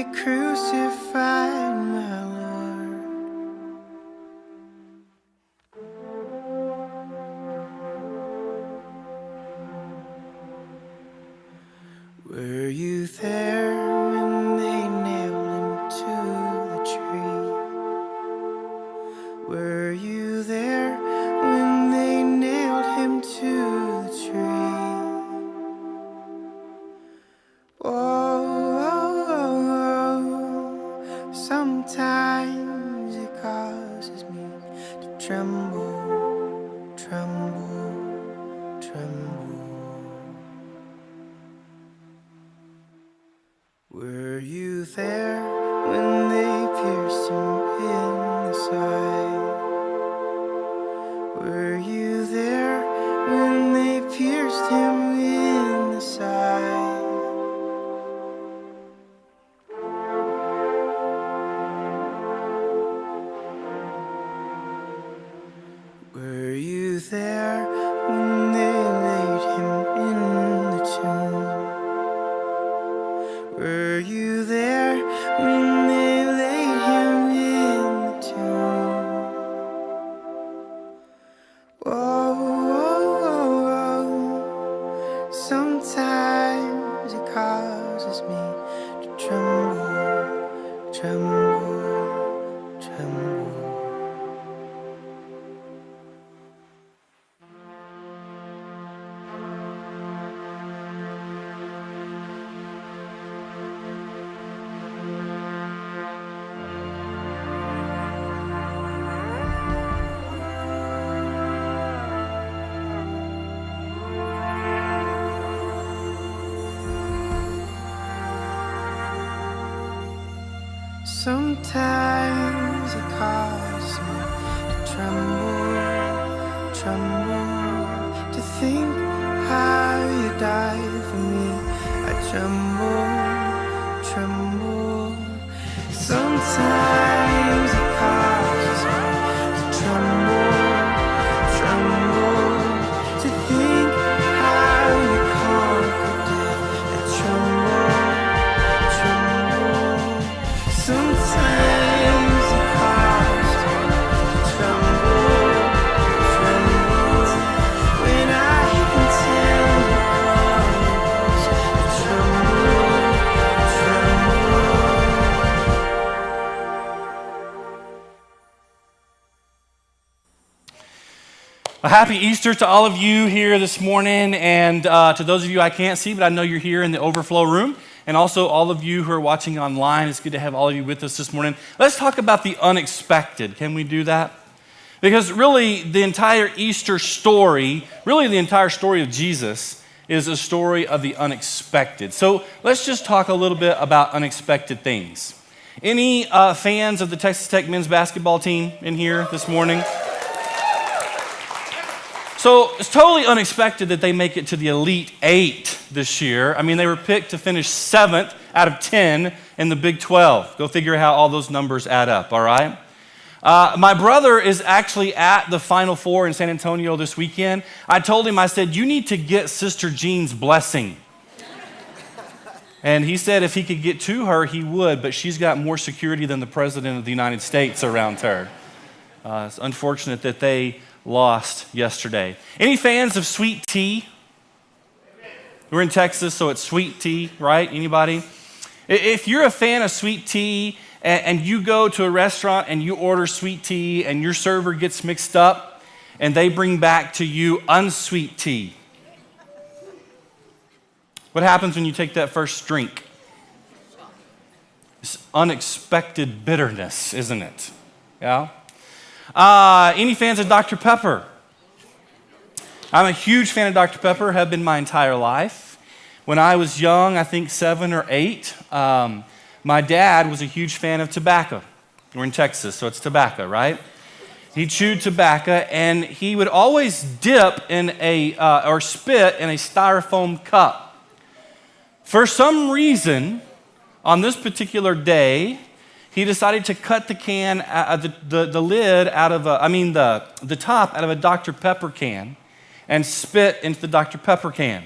they crucified my Lord. Were you there when they nailed him to the tree? Were you there when they nailed him to the tree? Oh, sometimes it causes me to tremble, tremble, tremble. Were you there when they pierced him in the side? Were you there when they pierced him in the side? Were you there when they laid him in the tomb? Were you there when they laid him in the tomb? Oh, sometimes it causes me to tremble, tremble, tremble. Sometimes it causes me to tremble, tremble, to think how you died for me. I tremble, tremble. Sometimes it causes me to tremble, tremble, to think how you conquered death. I tremble, tremble. Sometimes it causes me to tremble, tremble, when I can tell you close, to tremble, tremble. A happy Easter to all of you here this morning, and to those of you I can't see, but I know you're here in the overflow room. And also all of you who are watching online, it's good to have all of you with us this morning. Let's talk about the unexpected. Can we do that? Because really, the entire Easter story, really the entire story of Jesus, is a story of the unexpected. So let's just talk a little bit about unexpected things. Any fans of the Texas Tech men's basketball team in here this morning? So it's totally unexpected that they make it to the Elite Eight this year. I mean, they were picked to finish 7th out of 10 in the Big 12. Go figure how all those numbers add up, all right? My brother is actually at the Final Four in San Antonio this weekend. I told him, I said, you need to get Sister Jean's blessing. And he said if he could get to her, he would, but she's got more security than the President of the United States around her. It's unfortunate that they lost yesterday. Any fans of sweet tea? We're in Texas, so it's sweet tea, right? Anybody? If you're a fan of sweet tea and you go to a restaurant and you order sweet tea and your server gets mixed up and they bring back to you unsweet tea, what happens when you take that first drink? It's unexpected bitterness, isn't it? Yeah? Any fans of Dr. Pepper? I'm a huge fan of Dr. Pepper, have been my entire life. When I was young, I think 7 or 8, my dad was a huge fan of tobacco. We're in Texas, so it's tobacco, right? He chewed tobacco, and he would always dip in or spit in a styrofoam cup. For some reason, on this particular day, he decided to cut the can, the lid out of the top out of a Dr. Pepper can and spit into the Dr. Pepper can.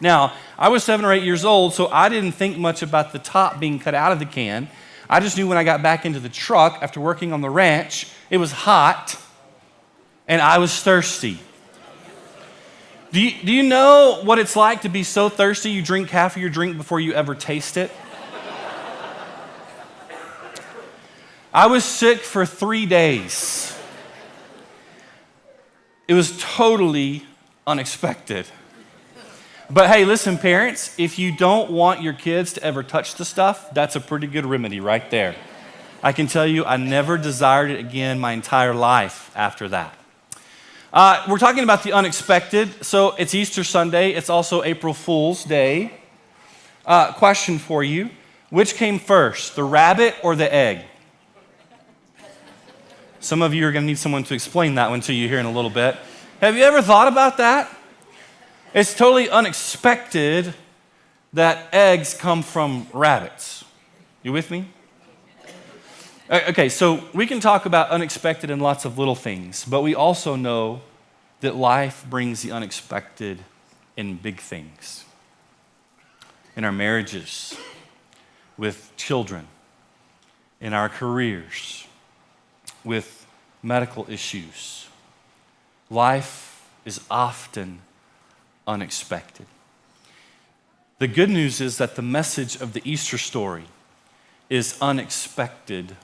Now, I was 7 or 8 years old, so I didn't think much about the top being cut out of the can. I just knew when I got back into the truck after working on the ranch, it was hot and I was thirsty. Do you know what it's like to be so thirsty you drink half of your drink before you ever taste it? I was sick for 3 days. It was totally unexpected. But hey, listen, parents, if you don't want your kids to ever touch the stuff, that's a pretty good remedy right there. I can tell you, I never desired it again my entire life after that. We're talking about the unexpected. So it's Easter Sunday. It's also April Fool's Day. Question for you. Which came first, the rabbit or the egg? Some of you are going to need someone to explain that one to you here in a little bit. Have you ever thought about that? It's totally unexpected that eggs come from rabbits. You with me? Okay, so we can talk about unexpected and lots of little things, but we also know that life brings the unexpected in big things. In our marriages, with children, in our careers, with medical issues. Life is often unexpected. The good news is that the message of the Easter story is unexpected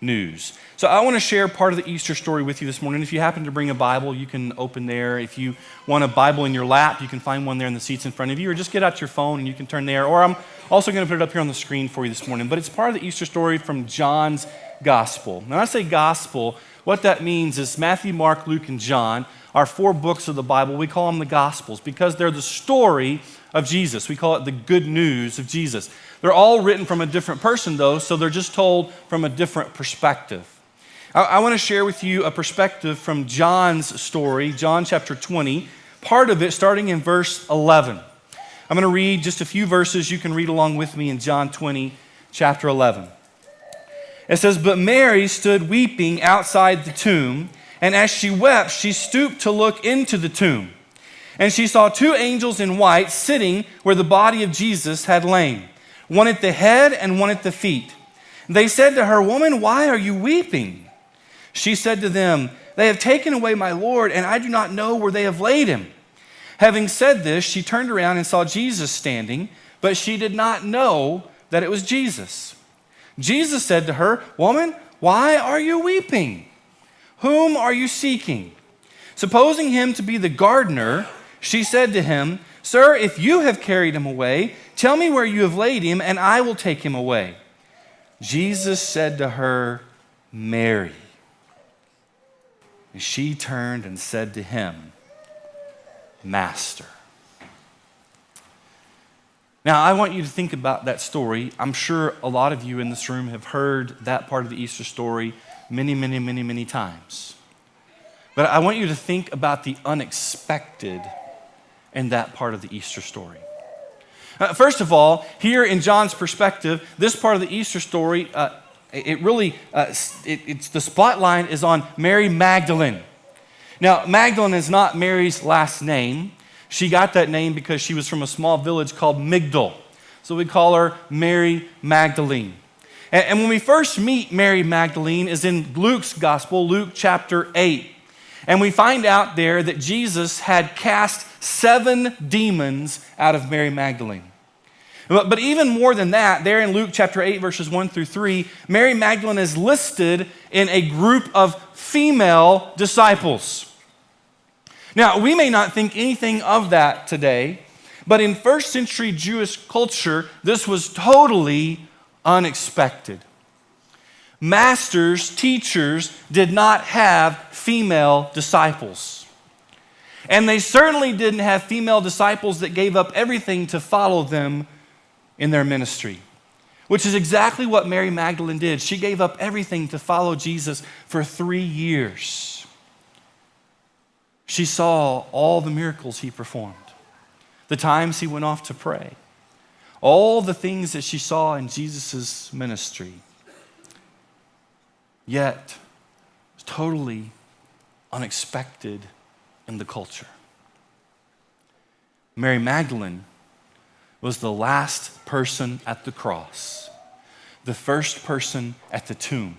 news. So I want to share part of the Easter story with you this morning. If you happen to bring a Bible, you can open there. If you want a Bible in your lap, you can find one there in the seats in front of you, or just get out your phone and you can turn there. Or I'm also going to put it up here on the screen for you this morning. But it's part of the Easter story from John's Gospel. Now, when I say gospel, what that means is Matthew, Mark, Luke, and John are 4 books of the Bible. We call them the Gospels because they're the story of Jesus. We call it the good news of Jesus. They're all written from a different person, though, so they're just told from a different perspective. I want to share with you a perspective from John's story, John chapter 20, part of it starting in verse 11. I'm going to read just a few verses. You can read along with me in John 20, chapter 11. It says, "But Mary stood weeping outside the tomb, and as she wept, she stooped to look into the tomb. And she saw 2 angels in white sitting where the body of Jesus had lain, one at the head and one at the feet. They said to her, 'Woman, why are you weeping?' She said to them, 'They have taken away my Lord, and I do not know where they have laid him.' Having said this, she turned around and saw Jesus standing, but she did not know that it was Jesus. Jesus said to her, 'Woman, why are you weeping? Whom are you seeking?' Supposing him to be the gardener, she said to him, 'Sir, if you have carried him away, tell me where you have laid him, and I will take him away.' Jesus said to her, 'Mary.' And she turned and said to him, 'Master.'" Now, I want you to think about that story. I'm sure a lot of you in this room have heard that part of the Easter story many times. But I want you to think about the unexpected in that part of the Easter story. First of all, here in John's perspective, this part of the Easter story, it's the spotlight is on Mary Magdalene. Now, Magdalene is not Mary's last name. She got that name because she was from a small village called Migdal. So we call her Mary Magdalene. And when we first meet Mary Magdalene is in Luke's gospel, Luke chapter 8. And we find out there that Jesus had cast 7 demons out of Mary Magdalene. But even more than that, there in Luke chapter 8, verses 1 through 3, Mary Magdalene is listed in a group of female disciples. Now, we may not think anything of that today, but in first century Jewish culture, this was totally unexpected. Masters, teachers did not have female disciples. And they certainly didn't have female disciples that gave up everything to follow them in their ministry, which is exactly what Mary Magdalene did. She gave up everything to follow Jesus for 3 years. She saw all the miracles he performed, the times he went off to pray, all the things that she saw in Jesus' ministry. Yet, totally unexpected in the culture. Mary Magdalene was the last person at the cross, the first person at the tomb,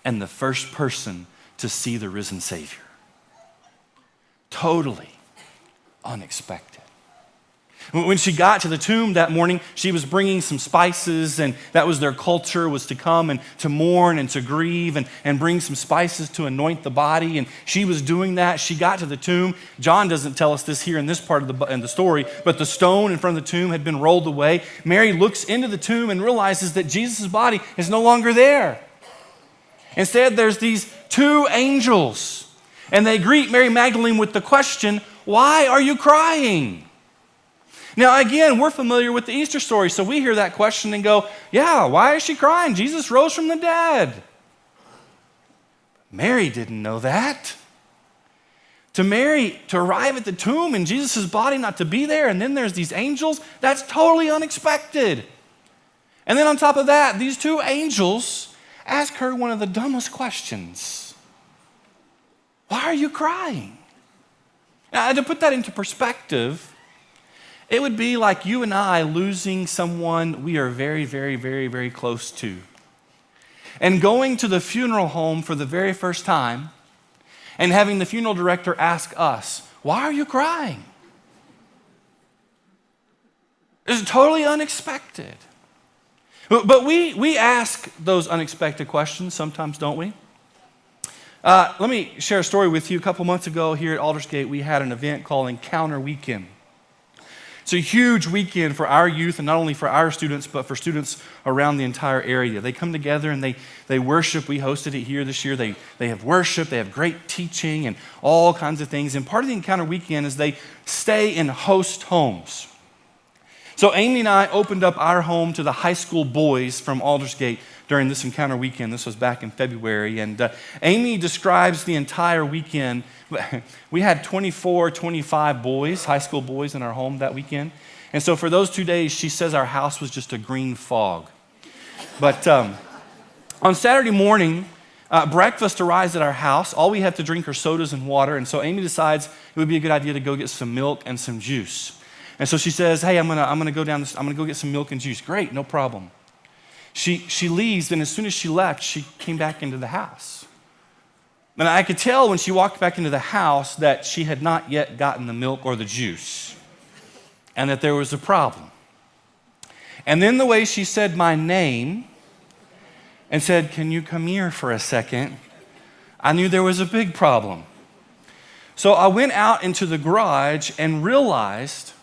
and the first person to see the risen Savior. Totally unexpected. When she got to the tomb that morning, she was bringing some spices, and that was their culture, was to come and to mourn and to grieve and bring some spices to anoint the body, and she was doing that. She got to the tomb. John doesn't tell us this here in this part of the story, but the stone in front of the tomb had been rolled away. Mary looks into the tomb and realizes that Jesus' body is no longer there. Instead, there's these two angels, and they greet Mary Magdalene with the question, "Why are you crying?" Now, again, we're familiar with the Easter story, so we hear that question and go, yeah, why is she crying? Jesus rose from the dead. Mary didn't know that. To Mary, to arrive at the tomb and Jesus' body not to be there, and then there's these angels, that's totally unexpected. And then on top of that, these two angels ask her one of the dumbest questions. Why are you crying? Now, to put that into perspective, it would be like you and I losing someone we are very, very, very, very close to. And going to the funeral home for the very first time and having the funeral director ask us, "Why are you crying?" It's totally unexpected. But we ask those unexpected questions sometimes, don't we? Let me share a story with you. A couple months ago here at Aldersgate, we had an event called Encounter Weekend. It's a huge weekend for our youth, and not only for our students, but for students around the entire area. They come together and they worship. We hosted it here this year. They have worship, they have great teaching and all kinds of things. And part of the Encounter Weekend is they stay in host homes. So Amy and I opened up our home to the high school boys from Aldersgate during this Encounter Weekend. This was back in February. And Amy describes the entire weekend. We had 24, 25 boys, high school boys in our home that weekend. And so for those 2 days, she says our house was just a green fog. But on Saturday morning, breakfast arrives at our house. All we have to drink are sodas and water. And so Amy decides it would be a good idea to go get some milk and some juice. And so she says, "Hey, I'm gonna go down this. I'm gonna go get some milk and juice." Great, no problem. She leaves, and as soon as she left, she came back into the house. And I could tell when she walked back into the house that she had not yet gotten the milk or the juice, and that there was a problem. And then the way she said my name and said, "Can you come here for a second?" I knew there was a big problem. So I went out into the garage and realized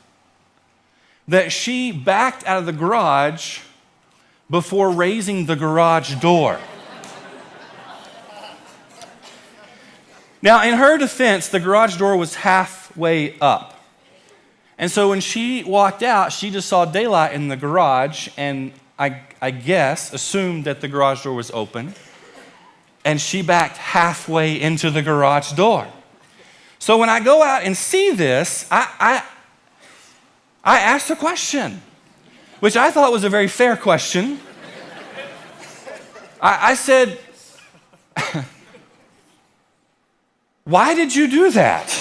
that she backed out of the garage before raising the garage door. Now, in her defense, the garage door was halfway up. And so when she walked out, she just saw daylight in the garage, and I guess assumed that the garage door was open, and she backed halfway into the garage door. So when I go out and see this, I asked a question, which I thought was a very fair question. I said, "Why did you do that?"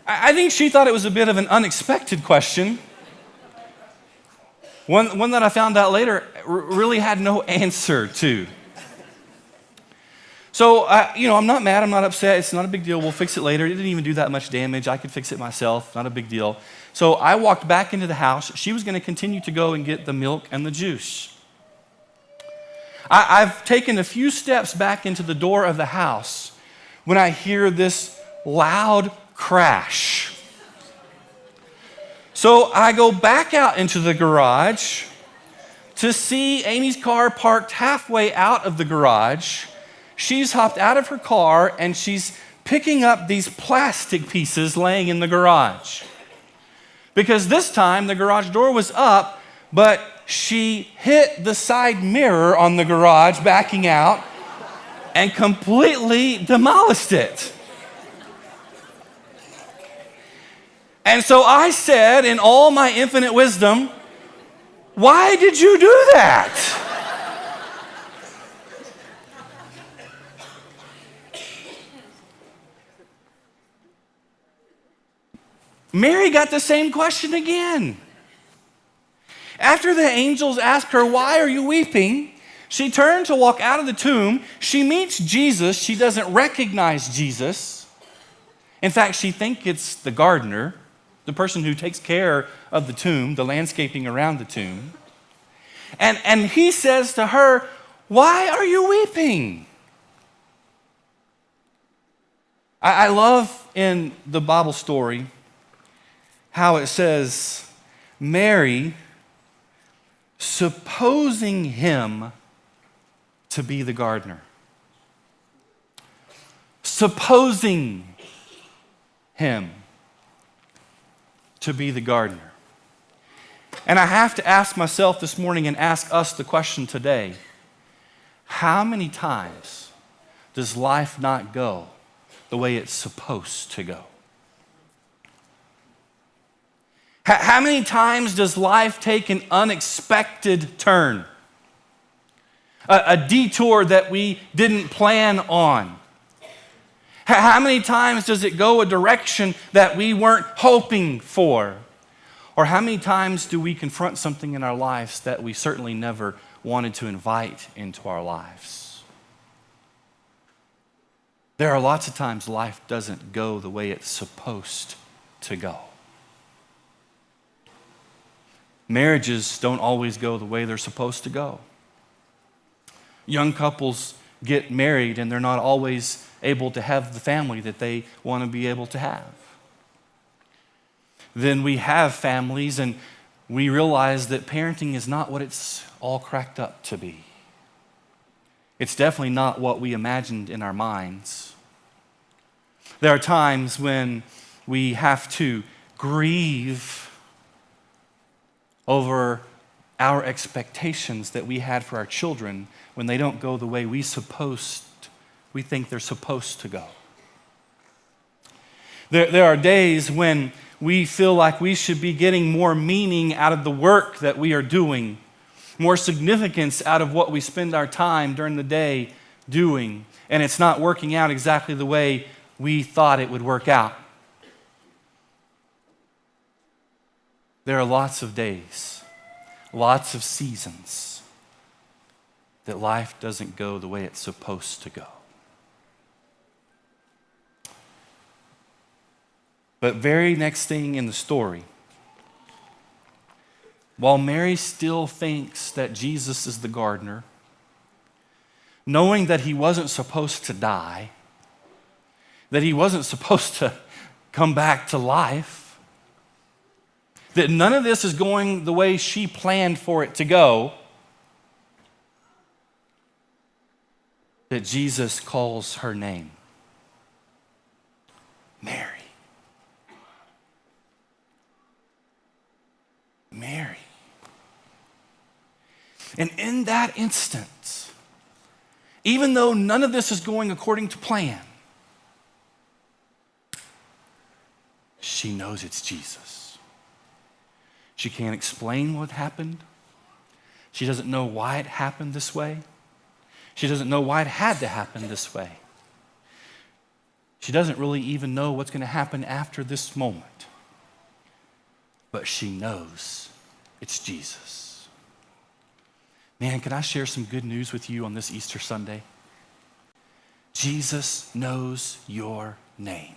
I think she thought it was a bit of an unexpected question. One that I found out later really had no answer to. So, I'm not mad, I'm not upset, it's not a big deal, we'll fix it later. It didn't even do that much damage, I could fix it myself, not a big deal. So I walked back into the house. She was gonna continue to go and get the milk and the juice. I've taken a few steps back into the door of the house when I hear this loud crash. So I go back out into the garage to see Amy's car parked halfway out of the garage. She's hopped out of her car and she's picking up these plastic pieces laying in the garage. Because this time the garage door was up, but she hit the side mirror on the garage backing out and completely demolished it. And so I said, in all my infinite wisdom, "Why did you do that?" Mary got the same question again. After the angels asked her, "Why are you weeping?" she turned to walk out of the tomb. She meets Jesus. She doesn't recognize Jesus. In fact, she thinks it's the gardener, the person who takes care of the tomb, the landscaping around the tomb. And he says to her, "Why are you weeping?" I love in the Bible story how it says, Mary, supposing him to be the gardener. Supposing him to be the gardener. And I have to ask myself this morning and ask us the question today, how many times does life not go the way it's supposed to go? How many times does life take an unexpected turn? A detour that we didn't plan on? How many times does it go a direction that we weren't hoping for? Or how many times do we confront something in our lives that we certainly never wanted to invite into our lives? There are lots of times life doesn't go the way it's supposed to go. Marriages don't always go the way they're supposed to go. Young couples get married and they're not always able to have the family that they want to be able to have. Then we have families and we realize that parenting is not what it's all cracked up to be. It's definitely not what we imagined in our minds. There are times when we have to grieve over our expectations that we had for our children when they don't go the way we think they're supposed to go. There are days when we feel like we should be getting more meaning out of the work that we are doing, more significance out of what we spend our time during the day doing, and it's not working out exactly the way we thought it would work out. There are lots of days, lots of seasons that life doesn't go the way it's supposed to go. But very next thing in the story, while Mary still thinks that Jesus is the gardener, knowing that he wasn't supposed to die, that he wasn't supposed to come back to life, that none of this is going the way she planned for it to go, that Jesus calls her name, Mary. Mary. And in that instant, even though none of this is going according to plan, she knows it's Jesus. She can't explain what happened. She doesn't know why it happened this way. She doesn't know why it had to happen this way. She doesn't really even know what's going to happen after this moment. But she knows it's Jesus. Man, can I share some good news with you on this Easter Sunday? Jesus knows your name.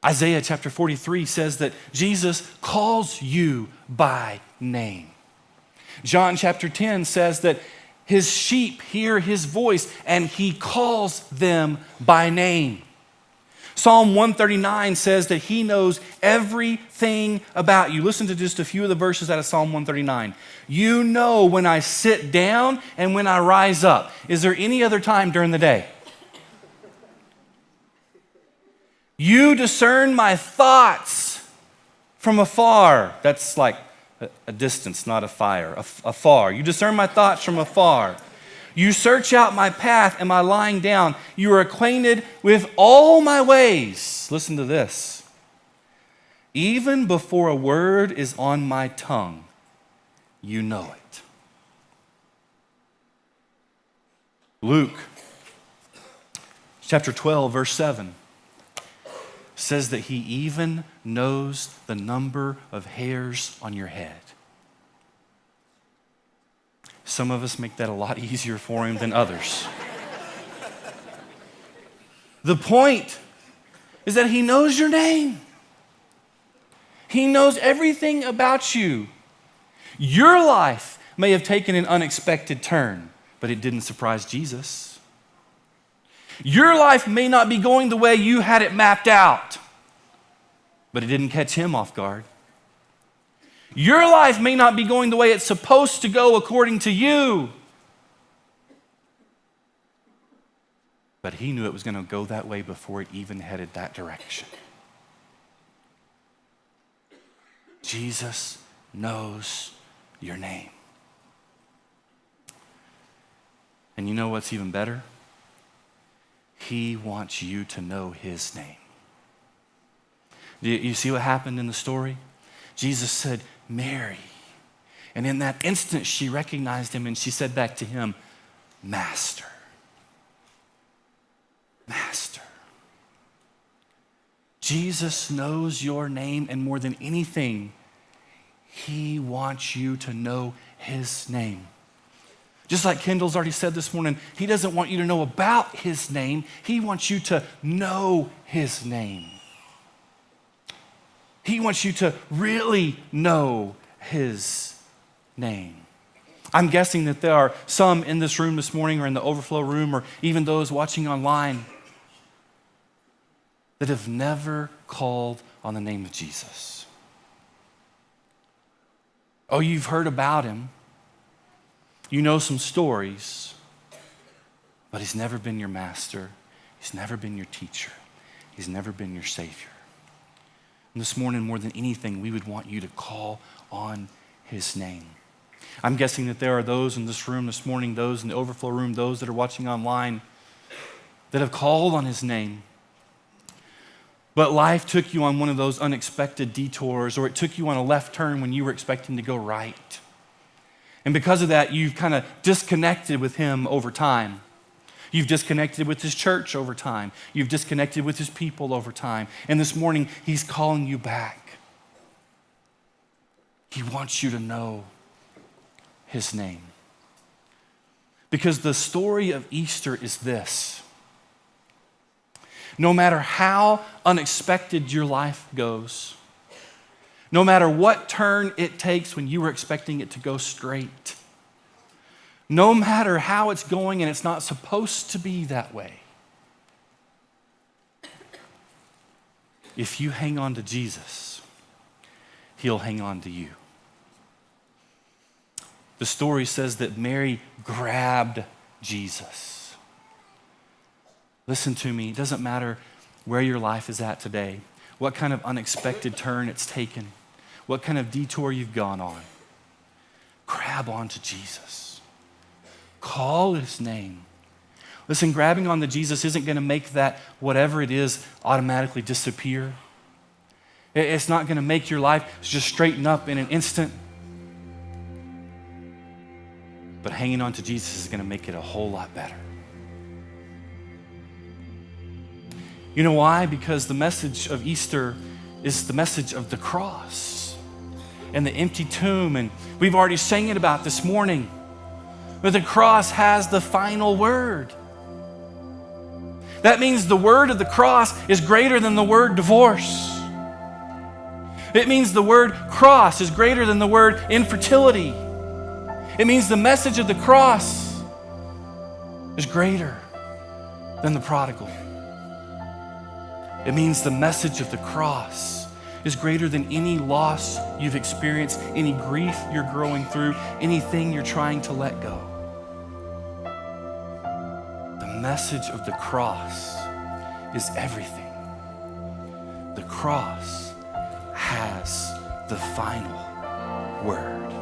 Isaiah chapter 43 says that Jesus calls you by name. John chapter 10 says that his sheep hear his voice and he calls them by name. Psalm 139 says that he knows everything about you. Listen to just a few of the verses out of Psalm 139. You know when I sit down and when I rise up. Is there any other time during the day? You discern my thoughts from afar. That's like a distance, not a fire. Afar. You discern my thoughts from afar. You search out my path and my lying down. You are acquainted with all my ways. Listen to this. Even before a word is on my tongue, you know it. Luke chapter 12, verse 7. says that he even knows the number of hairs on your head. Some of us make that a lot easier for him than others. The point is that he knows your name. He knows everything about you. Your life may have taken an unexpected turn, but it didn't surprise Jesus. Your life may not be going the way you had it mapped out, but it didn't catch him off guard. Your life may not be going the way it's supposed to go according to you, but he knew it was going to go that way before it even headed that direction. Jesus knows your name. And you know what's even better? He wants you to know his name. You see what happened in the story? Jesus said, Mary. And in that instant, she recognized him and she said back to him, Master. Master. Jesus knows your name, and more than anything, he wants you to know his name. Just like Kendall's already said this morning, he doesn't want you to know about his name. He wants you to know his name. He wants you to really know his name. I'm guessing that there are some in this room this morning or in the overflow room or even those watching online that have never called on the name of Jesus. Oh, you've heard about him. You know some stories, but he's never been your master. He's never been your teacher. He's never been your savior. And this morning, more than anything, we would want you to call on his name. I'm guessing that there are those in this room this morning, those in the overflow room, those that are watching online, that have called on his name. But life took you on one of those unexpected detours, or it took you on a left turn when you were expecting to go right. And because of that, you've kind of disconnected with him over time. You've disconnected with his church over time. You've disconnected with his people over time. And this morning, he's calling you back. He wants you to know his name. Because the story of Easter is this. No matter how unexpected your life goes, no matter what turn it takes when you were expecting it to go straight, no matter how it's going and it's not supposed to be that way, if you hang on to Jesus, he'll hang on to you. The story says that Mary grabbed Jesus. Listen to me, it doesn't matter where your life is at today, what kind of unexpected turn it's taken, what kind of detour you've gone on. Grab onto Jesus. Call his name. Listen, grabbing onto Jesus isn't going to make that whatever it is automatically disappear. It's not going to make your life just straighten up in an instant. But hanging on to Jesus is going to make it a whole lot better. You know why? Because the message of Easter is the message of the cross and the empty tomb. And we've already sang it about this morning. But the cross has the final word. That means the word of the cross is greater than the word divorce. It means the word cross is greater than the word infertility. It means the message of the cross is greater than the prodigal. It means the message of the cross is greater than any loss you've experienced, any grief you're growing through, anything you're trying to let go. The message of the cross is everything. The cross has the final word.